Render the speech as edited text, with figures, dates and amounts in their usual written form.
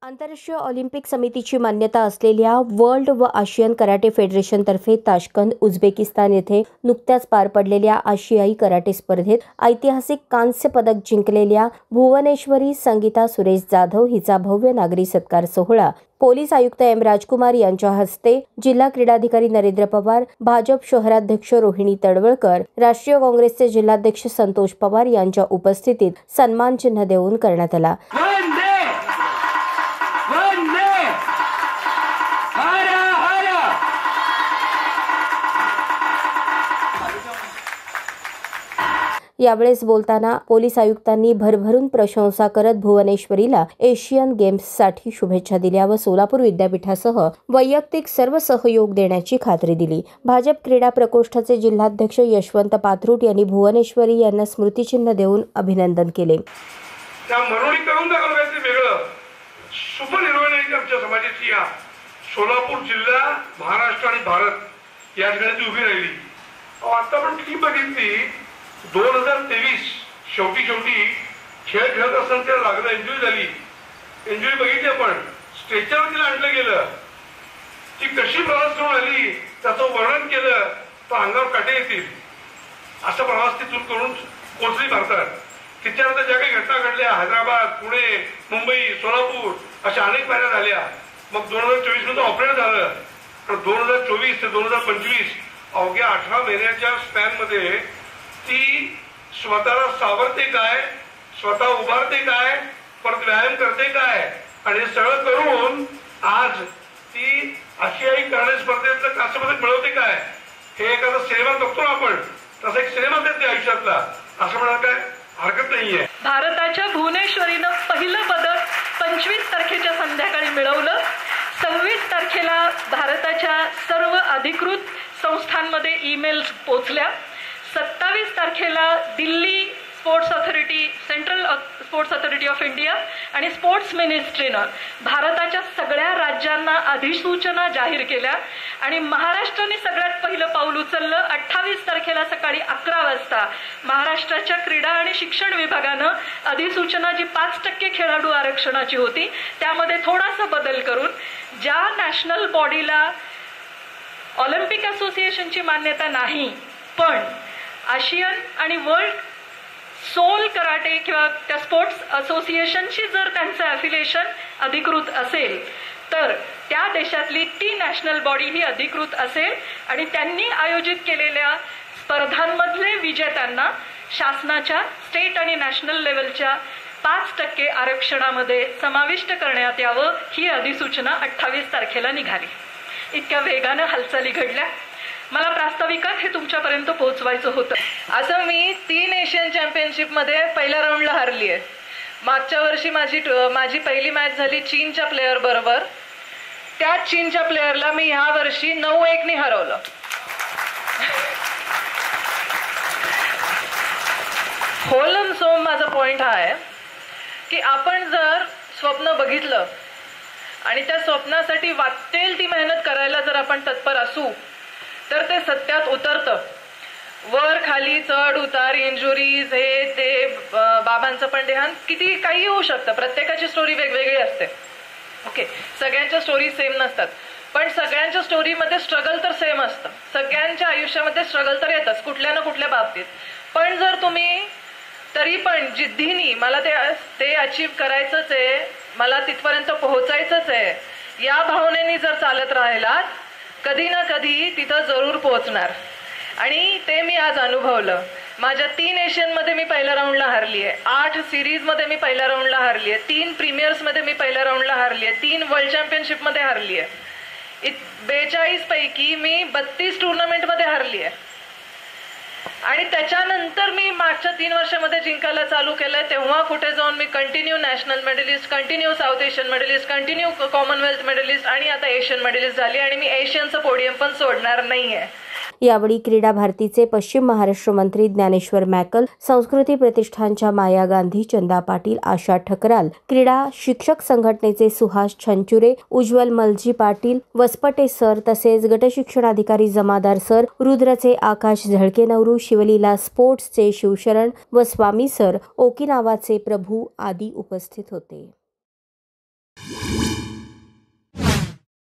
आंतरराष्ट्रीय ऑलिम्पिक समितीची मान्यता असलेल्या वर्ल्ड व आशियन कराटे फेडरेशनतर्फे ताश्कंद उझबेकिस्तान येथे नुकत्याच पार पडलेल्या आशियाई कराटे स्पर्धेत ऐतिहासिक कांस्य पदक जिंकलेल्या भुवनेश्वरी संगीता सुरेश जाधव हिचा भव्य नागरी सत्कार सोहळा पोलीस आयुक्त एम राजकुमार यांच्या हस्ते, जिल्हा क्रीडाधिकारी नरेंद्र पवार, भाजप शहराध्यक्ष रोहिणी तडवळकर, राष्ट्रीय काँग्रेसचे जिल्हाध्यक्ष संतोष पवार यांच्या उपस्थितीत सन्मान चिन्ह देऊन करण्यात आला। यावेळेस बोलताना पोलीस आयुक्तांनी भरभरून प्रशंसा करत भुवनेश्वरीला एशियन गेम्ससाठी शुभेच्छा दिल्या व सोलापूर विद्यापीठासह वैयक्तिक सर्व सहयोग देण्याची खात्री दिली। भाजप क्रीडा प्रकोष्ठाचे जिल्हाध्यक्ष यशवंत पात्रूट यांनी भुवनेश्वरी यांना स्मृतिचिन्ह देऊन अभिनंदन केले। सोलापूर जिल्हा, महाराष्ट्र आणि भारत या ठिकाणी उभी राहिली। आता पण ती बघितली 2023 शेवटी खेळ खेळत असताना त्याला लागलं, इंजुरी झाली। इंजुरी बघितली आपण, स्ट्रेचर तिला आणलं गेलं, ती कशी प्रवास करून आली त्याचं वर्णन केलं तर अंगावर काटे येतील असा प्रवास तिथून करून पोहोचली भारतात। तिच्यानंतर ज्या काही घटना घडल्या, हैदराबाद, पुणे, मुंबई, सोलापूर अशा अनेक पायऱ्या झाल्या। मग 2024 मध्ये ऑपरेट झालं, तर 2024 ते 2025 अवघ्या 18 महिन्याच्या स्पॅन मध्ये ती स्वतःला सावरते काय, स्वतः उभारते काय, परत व्यायाम करते काय आणि सगळं करून आज ती आशियाई कराटे स्पर्धेतलं कांस्य पदक मिळवते काय, हे एखादा सिनेमा बघतो आपण तसा एक सिनेमा देते आयुष्यातला, असं म्हणायला काय हरकत नाहीये। भारताच्या भुवनेश्वरीनं पहिलं पदक 25 तारखेच्या संध्याकाळी मिळवलं। 26 तारखेला भारताच्या सर्व अधिकृत संस्थांमध्ये ईमेल्स पोहोचल्या। 27 तारखेला Delhi sports authority, central sports authority of India आणि स्पोर्ट्स मिनिस्ट्रीनं भारताच्या सगळ्या राज्यांना अधिसूचना जाहीर केल्या आणि महाराष्ट्राने सगळ्यात पहिलं पाऊल उचललं। 28 तारखेला सकाळी 11 वाजता महाराष्ट्राच्या क्रीडा आणि शिक्षण विभागानं अधिसूचना जी 5% खेळाडू आरक्षणाची होती त्यामध्ये थोडासा बदल करून ज्या नॅशनल बॉडीला ऑलिम्पिक असोसिएशनची मान्यता नाही पण आशियन आणि वर्ल्ड सोल कराटे किंवा त्या स्पोर्ट्स असोसिएशनशी जर त्यांचं अफिलिएशन अधिकृत असेल तर त्या देशातली ती नॅशनल बॉडी ही अधिकृत असेल आणि त्यांनी आयोजित केलेल्या स्पर्धांमधले विजेत्यांना शासनाच्या स्टेट आणि नॅशनल लेवलच्या 5% आरक्षणामध्ये समाविष्ट करण्यात यावं, ही अधिसूचना 28 तारखेला निघाली। इतक्या वेगानं हालचाली घडल्या, मला प्रास्ताविकात हे तुमच्यापर्यंत पोहोचवायचं होतं। असं मी 3 एशियन चॅम्पियनशिप मध्ये पहिल्या राऊंडला हरली आहे। मागच्या वर्षी माझी पहिली मॅच झाली चीनच्या प्लेयर बरोबर, त्या चीनच्या प्लेयरला मी ह्या वर्षी 9-1 ने हरवलं। होल अँड सोम माझा पॉइंट हा आहे की आपण जर स्वप्न बघितलं आणि त्या स्वप्नासाठी वाटेल ती मेहनत करायला जर आपण तत्पर असू तर ते सत्यात उतरतं। वर खाली चढ उतार, इंजुरीज, हे ते, बाबांचं पण देहांत, किती काही होऊ शकतं। प्रत्येकाची स्टोरी वेगवेगळी असते। ओके, सगळ्यांच्या स्टोरी सेम नसतात, पण सगळ्यांच्या स्टोरीमध्ये स्ट्रगल तर सेम असतं। सगळ्यांच्या आयुष्यामध्ये स्ट्रगल तर येतच कुठल्या ना कुठल्या बाबतीत। पण जर तुम्ही तरी पण जिद्दीने मला ते अचीव करायचंच आहे, मला तिथपर्यंत पोहोचायचंच आहे, या भावनेने जर चालत राहिलात कधी ना कधी तिथं जरूर पोहोचणार। आणि ते मी आज अनुभवलं। माझ्या 3 एशियन मध्ये मी पहिल्या राऊंडला हरली आहे, 8 सिरीज मध्ये मी पहिल्या राऊंडला हरली आहे, 3 प्रीमियर्स मध्ये मी पहिल्या राऊंडला हरली आहे, 3 वर्ल्ड चॅम्पियनशिप मध्ये हरली आहे। 42 पैकी मी 32 टुर्नामेंट मध्ये हरली आहे आणि त्याच्यानंतर मी मागच्या 3 वर्षामध्ये जिंकायला चालू केलंय। तेव्हा कुठे जाऊन मी continue national medalist, continue South Asian medalist, continue Commonwealth medalist आणि आता एशियन मेडलिस्ट झाली आणि मी एशियनचं पोडियम पण सोडणार नाहीये। यावेळी क्रीडा भारतीचे पश्चिम महाराष्ट्र मंत्री ज्ञानेश्वर मॅकल, संस्कृती प्रतिष्ठानच्या माया गांधी, चंदा पाटील, आशा ठकराल, क्रीडा शिक्षक संघटनेचे सुहास छंचुरे, उज्ज्वल मलजी पाटील, वसपटे सर तसेच गटशिक्षणाधिकारी जमादार सर, रुद्रचे आकाश झळकेनवरू, शिवलीला स्पोर्ट्सचे शिवशरण व स्वामी सर, ओकिनावाचे प्रभू आदी उपस्थित होते।